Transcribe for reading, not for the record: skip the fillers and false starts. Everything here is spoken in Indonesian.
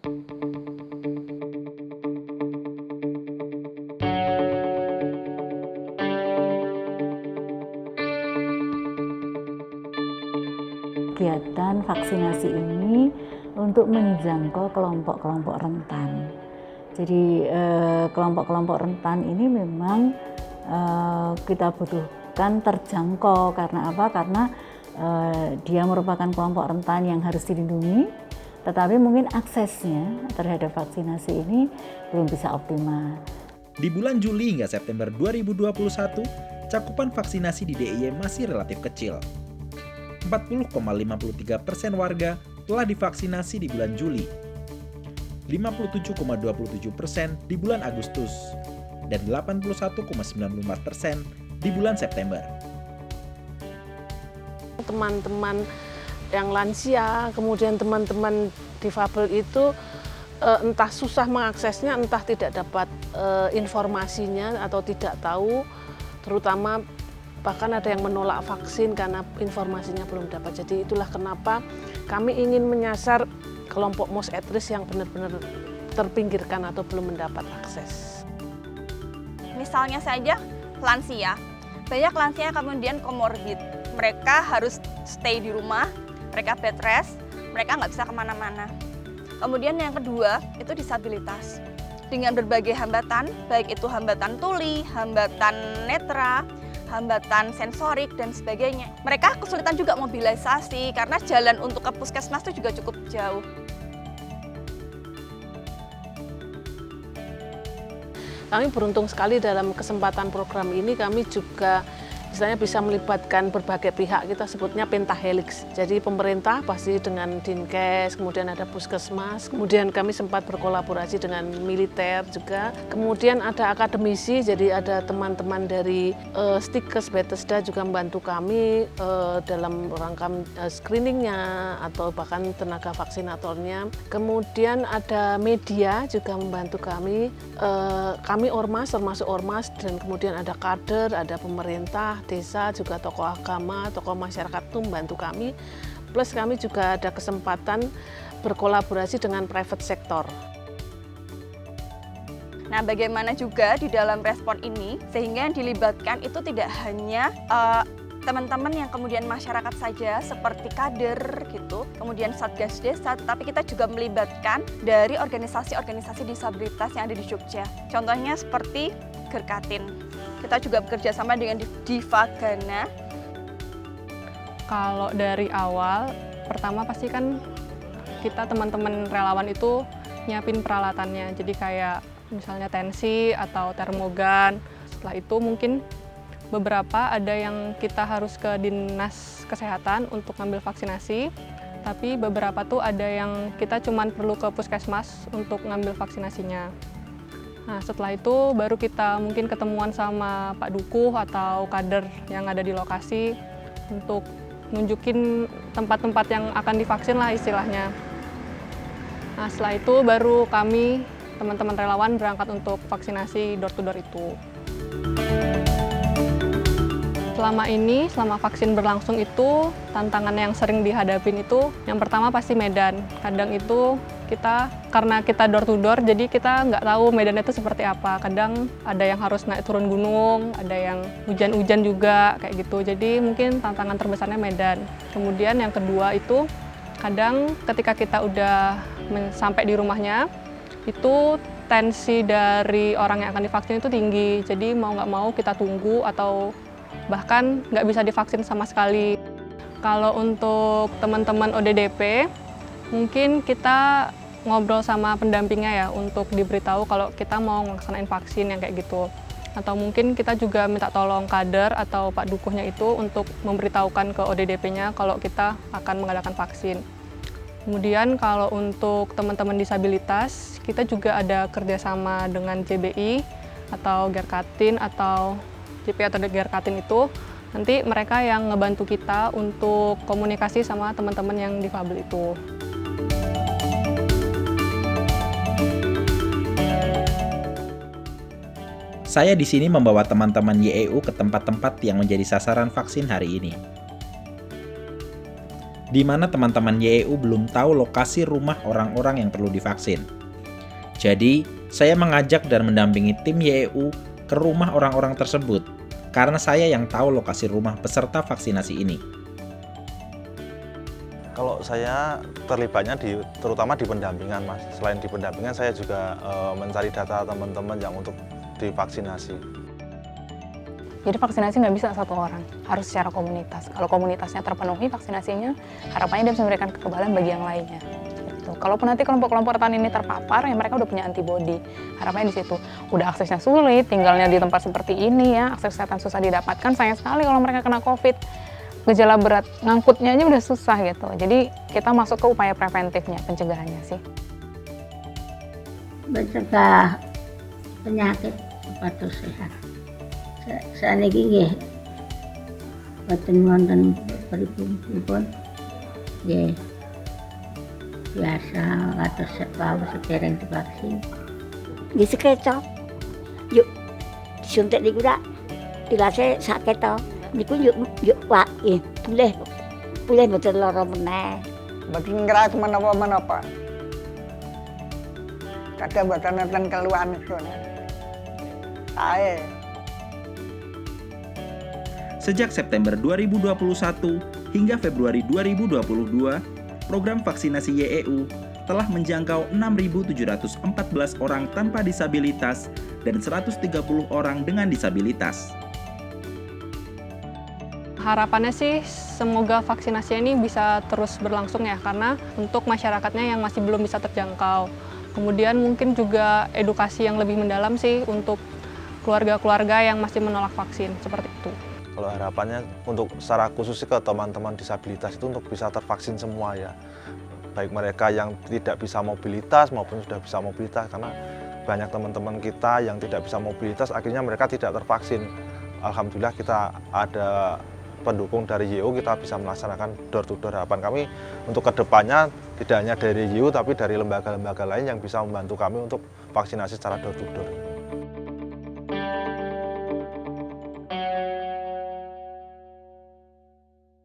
Kegiatan vaksinasi ini untuk menjangkau kelompok-kelompok rentan. Jadi kelompok-kelompok rentan ini memang kita butuhkan terjangkau. Karena apa? Karena dia merupakan kelompok rentan yang harus dilindungi, tetapi mungkin aksesnya terhadap vaksinasi ini belum bisa optimal. Di bulan Juli hingga September 2021, cakupan vaksinasi di DIY masih relatif kecil. 40,53% warga telah divaksinasi di bulan Juli, 57,27% di bulan Agustus, dan 81,94% di bulan September. Teman-teman yang lansia, kemudian teman-teman difabel itu entah susah mengaksesnya, entah tidak dapat informasinya atau tidak tahu, terutama bahkan ada yang menolak vaksin karena informasinya belum dapat. Jadi itulah kenapa kami ingin menyasar kelompok most at risk yang benar-benar terpinggirkan atau belum mendapat akses. Misalnya saja lansia, banyak lansia kemudian komorbid. Mereka harus stay di rumah, mereka bed rest, mereka nggak bisa kemana-mana. Kemudian yang kedua itu disabilitas. Dengan berbagai hambatan, baik itu hambatan tuli, hambatan netra, hambatan sensorik dan sebagainya. Mereka kesulitan juga mobilisasi karena jalan untuk ke puskesmas itu juga cukup jauh. Kami beruntung sekali dalam kesempatan program ini, kami juga misalnya bisa melibatkan berbagai pihak, kita sebutnya pentahelix. Jadi pemerintah pasti dengan Dinkes, kemudian ada puskesmas, kemudian kami sempat berkolaborasi dengan militer juga. Kemudian ada akademisi, jadi ada teman-teman dari Stikes, Bethesda juga membantu kami dalam rangka screeningnya atau bahkan tenaga vaksinatornya. Kemudian ada media juga membantu kami, kami ormas, termasuk ormas, dan kemudian ada kader, ada pemerintah, desa, juga tokoh agama, tokoh masyarakat itu membantu kami. Plus kami juga ada kesempatan berkolaborasi dengan private sector. Nah, bagaimana juga di dalam respon ini sehingga yang dilibatkan itu tidak hanya teman-teman yang kemudian masyarakat saja seperti kader gitu, kemudian satgas desa, tapi kita juga melibatkan dari organisasi-organisasi disabilitas yang ada di Jogja. Contohnya seperti Gerkatin. Kita juga bekerja sama dengan Divagana. Kalau dari awal, pertama pasti kan kita teman-teman relawan itu nyiapin peralatannya. Jadi kayak misalnya tensi atau termogan. Setelah itu mungkin beberapa ada yang kita harus ke dinas kesehatan untuk ngambil vaksinasi. Tapi beberapa tuh ada yang kita cuman perlu ke puskesmas untuk ngambil vaksinasinya. Nah, setelah itu baru kita mungkin ketemuan sama Pak Dukuh atau kader yang ada di lokasi untuk nunjukin tempat-tempat yang akan divaksin lah istilahnya. Nah, setelah itu baru kami, teman-teman relawan, berangkat untuk vaksinasi door-to-door itu. Selama vaksin berlangsung itu, tantangan yang sering dihadapin itu, yang pertama pasti medan. Kadang itu karena kita door to door, jadi kita nggak tahu medannya itu seperti apa. Kadang ada yang harus naik turun gunung, ada yang hujan-hujan juga, kayak gitu. Jadi mungkin tantangan terbesarnya medan. Kemudian yang kedua itu, kadang ketika kita udah sampai di rumahnya, itu tensi dari orang yang akan divaksin itu tinggi. Jadi mau nggak mau kita tunggu atau bahkan nggak bisa divaksin sama sekali. Kalau untuk teman-teman ODDP, mungkin kita ngobrol sama pendampingnya ya untuk diberitahu kalau kita mau ngelaksanain vaksin yang kayak gitu. Atau mungkin kita juga minta tolong kader atau Pak Dukuhnya itu untuk memberitahukan ke ODDP-nya kalau kita akan mengadakan vaksin. Kemudian kalau untuk teman-teman disabilitas, kita juga ada kerjasama dengan JBI atau Gerkatin atau JP atau Gerkatin itu. Nanti mereka yang ngebantu kita untuk komunikasi sama teman-teman yang difabel itu. Saya di sini membawa teman-teman YEU ke tempat-tempat yang menjadi sasaran vaksin hari ini. di mana teman-teman YEU belum tahu lokasi rumah orang-orang yang perlu divaksin. Jadi, saya mengajak dan mendampingi tim YEU ke rumah orang-orang tersebut, karena saya yang tahu lokasi rumah peserta vaksinasi ini. Kalau saya terlibatnya terutama di pendampingan, Mas. Selain di pendampingan, saya juga mencari data teman-teman yang untuk divaksinasi. Jadi vaksinasi nggak bisa satu orang, harus secara komunitas. Kalau komunitasnya terpenuhi vaksinasinya, harapannya dia bisa memberikan kekebalan bagi yang lainnya. Gitu. Kalaupun nanti kelompok-kelompok rentan ini terpapar, ya mereka udah punya antibodi. Harapannya di situ. Udah aksesnya sulit, tinggalnya di tempat seperti ini ya, akses kesehatan susah didapatkan. Sayang sekali kalau mereka kena COVID. Gejala berat, ngangkutnya aja udah susah gitu. Jadi kita masuk ke upaya preventifnya, pencegahannya sih. Mencegah penyakit patuh sehat. Saat ini boten wonten pripun nggih biasa atus sebab sedereng divaksin. Nggih sekecap. Yuk disuntik niku rak dilase sak keto. Niku yuk Pak, boleh mboten lara meneh. Mboten ngeras menapa-menapa. Kadang mboten nonton keluhan itu. Ae. Sejak September 2021 hingga Februari 2022, program vaksinasi YEU telah menjangkau 6.714 orang tanpa disabilitas dan 130 orang dengan disabilitas. Harapannya sih semoga vaksinasi ini bisa terus berlangsung ya, karena untuk masyarakatnya yang masih belum bisa terjangkau. Kemudian mungkin juga edukasi yang lebih mendalam sih untuk keluarga-keluarga yang masih menolak vaksin, seperti itu. Kalau harapannya untuk secara khusus ke teman-teman disabilitas itu untuk bisa tervaksin semua ya. Baik mereka yang tidak bisa mobilitas maupun sudah bisa mobilitas, karena banyak teman-teman kita yang tidak bisa mobilitas akhirnya mereka tidak tervaksin. Alhamdulillah kita ada pendukung dari YEU, kita bisa melaksanakan door to door. Harapan kami untuk kedepannya tidak hanya dari YEU tapi dari lembaga-lembaga lain yang bisa membantu kami untuk vaksinasi secara door to door.